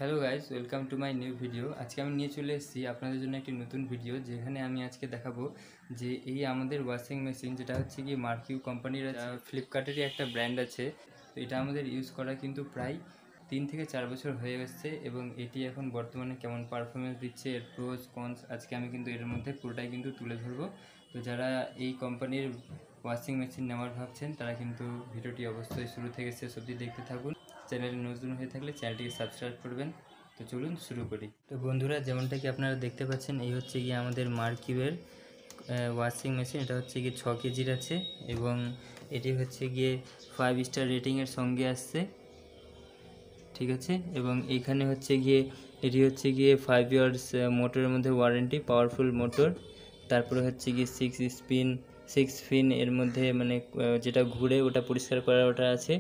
Hello guys, welcome to my new video. আজকে আমি নিয়ে চলে এসেছি আপনাদের জন্য একটি নতুন ভিডিও, যেখানে আমি আজকে দেখাবো যে এই আমাদের ওয়াশিং মেশিন, যেটা হচ্ছে কি মার্কিউ কোম্পানির ফ্লিপকার্টেরই একটা ব্র্যান্ড আছে। তো এটা আমাদের ইউজ করা কিন্তু প্রায় 3 থেকে 4 বছর হয়ে গেছে, এবং এটি এখন বর্তমানে কেমন পারফরমেন্স দিচ্ছে, এর প্রোস কনস আজকে আমি কিন্তু এর মধ্যে পুরোটাই কিন্তু তুলে ধরবো। তো যারা এই কোম্পানির ওয়াশিং মেশিন নেওয়ার ভাবছেন, তারা কিন্তু ভিডিওটি অবশ্যই শুরু থেকে শেষ অবধি দেখতে থাকুন। চ্যানেলে নতুন হয়ে থাকলে চ্যানেলটিকে সাবস্ক্রাইব করবেন। তো চলুন শুরু করি। তো বন্ধুরা, যেমনটা কি আপনারা দেখতে পাচ্ছেন, এই হচ্ছে গিয়ে আমাদের মার্কিউয়ের ওয়াশিং মেশিন। এটা হচ্ছে গিয়ে 6 কেজির আছে, এবং এটি হচ্ছে গিয়ে 5 স্টার রেটিংয়ের সঙ্গে আসছে, ঠিক আছে। এবং এইখানে হচ্ছে গিয়ে এটি হচ্ছে গিয়ে 5 ইয়ার্স মোটরের মধ্যে ওয়ারেন্টি, পাওয়ারফুল মোটর। তারপরে হচ্ছে গিয়ে 6 ফিন এর মধ্যে, মানে যেটা ঘুরে ওটা পরিষ্কার করার ওটা আছে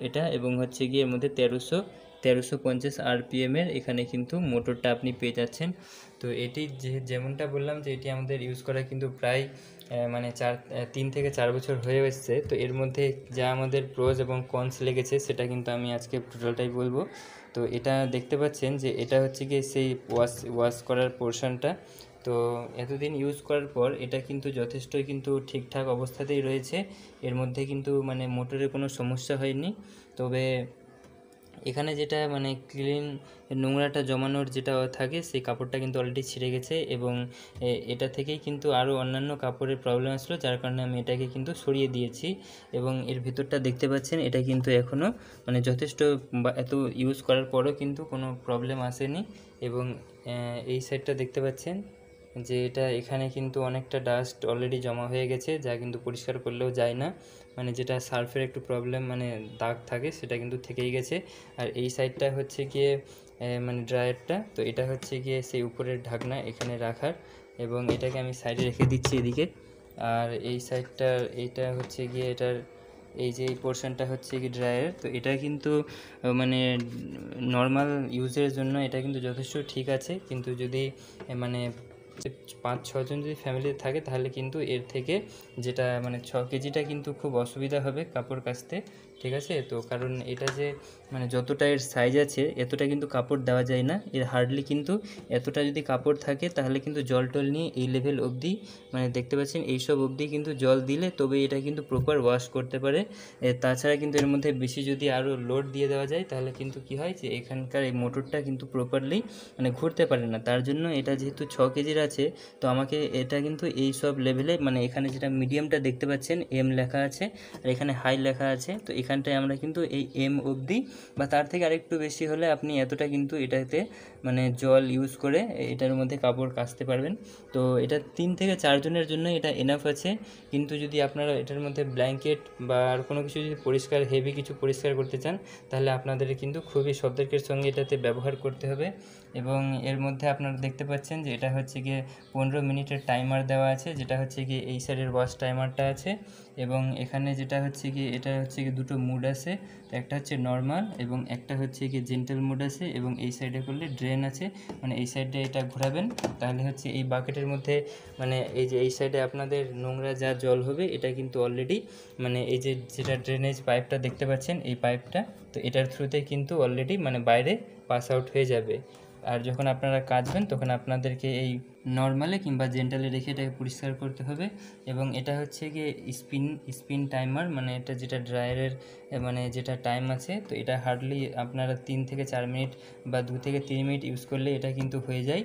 এটা। এবং হচ্ছে গিয়ে এর মধ্যে 1350 আরপিএমের এখানে কিন্তু মোটরটা আপনি পেয়ে যাচ্ছেন। তো এটি যেমনটা বললাম যে এটি আমাদের ইউজ করা কিন্তু প্রায় মানে 3 থেকে 4 বছর হয়ে এসছে। তো এর মধ্যে যা আমাদের প্রোজ এবং কনস লেগেছে সেটা কিন্তু আমি আজকে টোটালটাই বলবো। তো এটা দেখতে পাচ্ছেন যে এটা হচ্ছে গিয়ে সেই ওয়াশ করার পোর্শনটা। তো এতদিন ইউজ করার পর এটা কিন্তু যথেষ্টই কিন্তু ঠিকঠাক অবস্থাতেই রয়েছে। এর মধ্যে কিন্তু মানে মোটরের কোনো সমস্যা হয়নি। তবে এখানে যেটা মানে ক্লিন নোংরাটা জমানোর যেটা থাকে, সেই কাপড়টা কিন্তু অলরেডি ছিঁড়ে গেছে, এবং এটা থেকেই কিন্তু আরও অন্যান্য কাপড়ের প্রবলেম আসলো, যার কারণে আমি এটাকে কিন্তু সরিয়ে দিয়েছি। এবং এর ভিতরটা দেখতে পাচ্ছেন, এটা কিন্তু এখনও মানে যথেষ্ট এত ইউজ করার পরও কিন্তু কোনো প্রবলেম আসেনি। এবং এই সাইডটা দেখতে পাচ্ছেন যে এটা এখানে কিন্তু অনেকটা ডাস্ট অলরেডি জমা হয়ে গেছে, যা কিন্তু পরিষ্কার করলেও যায় না। মানে যেটা সার্ফের একটু প্রবলেম, মানে দাগ থাকে, সেটা কিন্তু থেকেই গেছে। আর এই সাইডটা হচ্ছে গিয়ে মানে ড্রায়ারটা, তো এটা হচ্ছে গিয়ে সেই উপরের ঢাকনা এখানে রাখার, এবং এটাকে আমি সাইডে রেখে দিচ্ছি এদিকে। আর এই সাইডটা, এইটা হচ্ছে গিয়ে এটার এই যে এই পোর্শনটা হচ্ছে কি ড্রায়ার। তো এটা কিন্তু মানে নর্মাল ইউজের জন্য এটা কিন্তু যথেষ্ট ঠিক আছে, কিন্তু যদি মানে 5-6 জন যদি ফ্যামিলি থাকে, তাহলে কিন্তু এর থেকে যেটা মানে 6 কেজিটা কিন্তু খুব অসুবিধা হবে কাপড় কাচতে, ঠিক আছে। তো কারণ এটা যে মানে যতটা এর সাইজ আছে এতটা কিন্তু কাপড় দেওয়া যায় না, এর হার্ডলি কিন্তু এতটা যদি কাপড় থাকে তাহলে কিন্তু জল টল নিয়ে এই লেভেল অবধি, মানে দেখতে পাচ্ছেন এইসব অবধি কিন্তু জল দিলে তবে এটা কিন্তু প্রপার ওয়াশ করতে পারে। তাছাড়া কিন্তু এর মধ্যে বেশি যদি আরও লোড দিয়ে দেওয়া যায়, তাহলে কিন্তু কি হয় যে এখানকার এই মোটরটা কিন্তু প্রপারলি মানে ঘুরতে পারে না। তার জন্য এটা যেহেতু 6 কেজির আছে, তো আমাকে এটা কিন্তু এই সব লেভেলে, মানে এখানে যেটা মিডিয়ামটা দেখতে পাচ্ছেন এম লেখা আছে, আর এখানে হাই লেখা আছে, তো এখানটায় আমরা কিন্তু এই এম অবধি বা তার থেকে আরেকটু বেশি হলে আপনি এতটা কিন্তু এটাতে মানে জল ইউজ করে এটার মধ্যে কাপড় কাচতে পারবেন। তো এটা 3 থেকে 4 জনের জন্য এটা এনাফ আছে। কিন্তু যদি আপনারা এটার মধ্যে ব্ল্যাঙ্কেট বা আর কোনো কিছু যদি পরিষ্কার হেভি কিছু পরিষ্কার করতে চান, তাহলে আপনাদের কিন্তু খুবই সতর্কের সঙ্গে এটাতে ব্যবহার করতে হবে। এবং এর মধ্যে আপনারা দেখতে পাচ্ছেন যে এটা হচ্ছে গিয়ে 15 মিনিটের টাইমার দেওয়া আছে, যেটা হচ্ছে গিয়ে এই সাইডের ওয়াশ টাইমারটা আছে। এবং এখানে যেটা হচ্ছে কি, এটা হচ্ছে কি দুটো মুড আছে, একটা হচ্ছে নর্মাল এবং একটা হচ্ছে কি জেন্টাল মুড আছে। এবং এই সাইডে করলে ড্রেন আছে, মানে এই সাইডে এটা ঘোরাবেন, তাহলে হচ্ছে এই বাকেটের মধ্যে মানে এই যে এই সাইডে আপনাদের নোংরা যা জল হবে, এটা কিন্তু অলরেডি মানে এই যে যেটা ড্রেনেজ পাইপটা দেখতে পাচ্ছেন, এই পাইপটা, তো এটার থ্রুতে কিন্তু অলরেডি মানে বাইরে পাস আউট হয়ে যাবে। আর যখন আপনারা কাচবেন তখন আপনাদেরকে এই নর্মালে কিংবা জেন্টালে রেখে এটাকে পরিষ্কার করতে হবে। এবং এটা হচ্ছে গিয়ে স্পিন টাইমার, মানে এটা যেটা ড্রায়ারের মানে যেটা টাইম আছে, তো এটা হার্ডলি আপনারা 3 থেকে 4 মিনিট বা 2 থেকে 3 মিনিট ইউজ করলে এটা কিন্তু হয়ে যায়।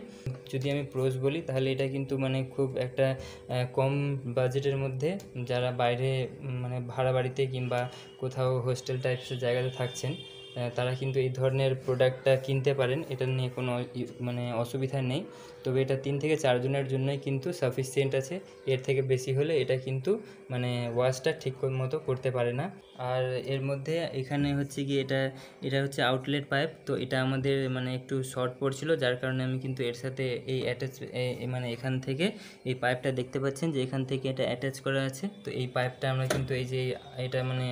যদি আমি প্রোজ বলি, তাহলে এটা কিন্তু মানে খুব একটা কম বাজেটের মধ্যে যারা বাইরে মানে ভাড়া বাড়িতে কিংবা কোথাও হোস্টেল টাইপসের জায়গাতে থাকছেন, তারা কিন্তু এই ধরনের প্রোডাক্টটা কিনতে পারেন, এটা নিয়ে কোনো মানে অসুবিধা নেই। তবে এটা 3 থেকে 4 জনের জন্যই কিন্তু সাফিসিয়েন্ট আছে, এর থেকে বেশি হলে এটা কিন্তু মানে ওয়াশটা ঠিক মতো করতে পারে না। আর এর মধ্যে এখানে হচ্ছে কি এটা হচ্ছে আউটলেট পাইপ, তো এটা আমাদের মানে একটু শর্ট পড়ছিল, যার কারণে আমি কিন্তু এর সাথে এই মানে এখান থেকে এই পাইপটা দেখতে পাচ্ছেন যে এখান থেকে এটা অ্যাটাচ করা আছে। তো এই পাইপটা আমরা কিন্তু এই যে এটা মানে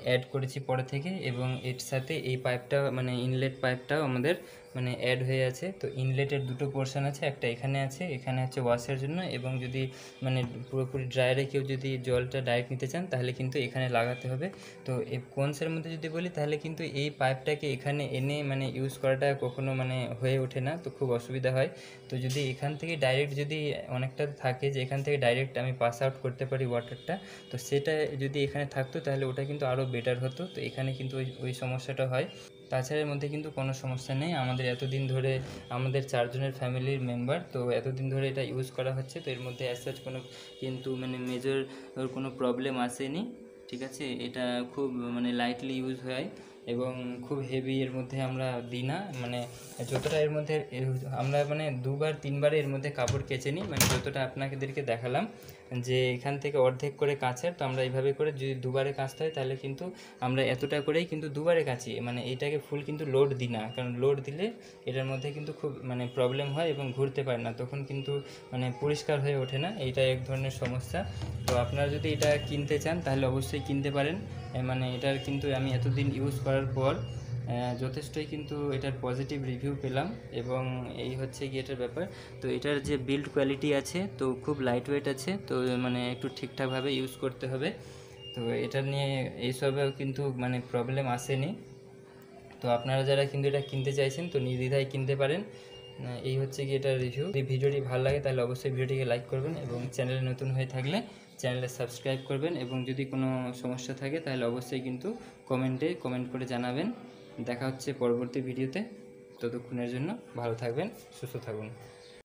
অ্যাড করেছি পরে থেকে, এবং এর সাথে এই পাইপটা মানে ইনলেট পাইপটাও আমাদের মানে অ্যাড হয়ে আছে। তো ইনলেটের দুটো পোর্শন আছে, একটা এখানে আছে, এখানে হচ্ছে ওয়াশের জন্য, এবং যদি মানে পুরোপুরি ড্রায়ারে কেউ যদি জলটা ডাইরেক্ট নিতে চান তাহলে কিন্তু এখানে লাগাতে হবে। তো এই কোনসের মধ্যে যদি বলি তাহলে কিন্তু এই পাইপটাকে এখানে এনে মানে ইউজ করাটা কখনো মানে হয়ে ওঠে না, তো খুব অসুবিধা হয়। তো যদি এখান থেকে ডাইরেক্ট যদি অনেকটা থাকে যে এখান থেকে ডাইরেক্ট আমি পাস আউট করতে পারি ওয়াটারটা, তো সেটা যদি এখানে থাকতো তাহলে ওটা কিন্তু আরও বেটার হতো। তো এখানে কিন্তু ওই সমস্যাটা হয়। তাছাড়া এর মধ্যে কিন্তু কোনো সমস্যা নেই, আমাদের এতদিন ধরে আমাদের 4 জনের ফ্যামিলির মেম্বার, তো এতদিন ধরে এটা ইউজ করা হচ্ছে। তো এর মধ্যে অ্যাজ সাচ কোনো কিন্তু মানে মেজর কোনো প্রবলেম আসেনি, ঠিক আছে। এটা খুব মানে লাইটলি ইউজ হয় এবং খুব হেভি এর মধ্যে আমরা দিই না, মানে যতটা এর মধ্যে আমরা মানে 2-3 বার এর মধ্যে কাপড় কেচে নিই, মানে যতটা আপনাদেরকে দেখালাম যে এখান থেকে অর্ধেক করে কাচার, তো আমরা এইভাবে করে যদি 2বারে কাচতে হয় তাহলে কিন্তু আমরা এতটা করেই কিন্তু 2বারে কাচি, মানে এটাকে ফুল কিন্তু লোড দিই না, কারণ লোড দিলে এটার মধ্যে কিন্তু খুব মানে প্রবলেম হয় এবং ঘুরতে পারে না, তখন কিন্তু মানে পরিষ্কার হয়ে ওঠে না, এইটা এক ধরনের সমস্যা। তো আপনারা যদি এটা কিনতে চান তাহলে অবশ্যই কিনতে পারেন। মানে এটার কিন্তু আমি এতদিন ইউজ করার পর যথেষ্টই কিন্তু এটার পজিটিভ রিভিউ পেলাম, এবং এই হচ্ছে কি এটার ব্যাপার। তো এটার যে বিল্ড কোয়ালিটি আছে তো খুব লাইট ওয়েট আছে, তো মানে একটু ঠিকঠাকভাবে ইউজ করতে হবে। তো এটা নিয়ে এইসবেও কিন্তু মানে প্রবলেম আসেনি। তো আপনারা যারা কিন্তু এটা কিনতে চাইছেন তো নির্দ্বিধায় কিনতে পারেন। এই হচ্ছে কি এটার রিভিউ। যদি ভিডিওটি ভালো লাগে তাহলে অবশ্যই ভিডিওটিকে লাইক করবেন, এবং চ্যানেলে নতুন হয়ে থাকলে চ্যানেলে সাবস্ক্রাইব করবেন, এবং যদি কোনো সমস্যা থাকে তাহলে অবশ্যই কিন্তু কমেন্ট করে জানাবেন। দেখা হচ্ছে পরবর্তী ভিডিওতে। ততক্ষণের জন্য ভালো থাকবেন, সুস্থ থাকুন।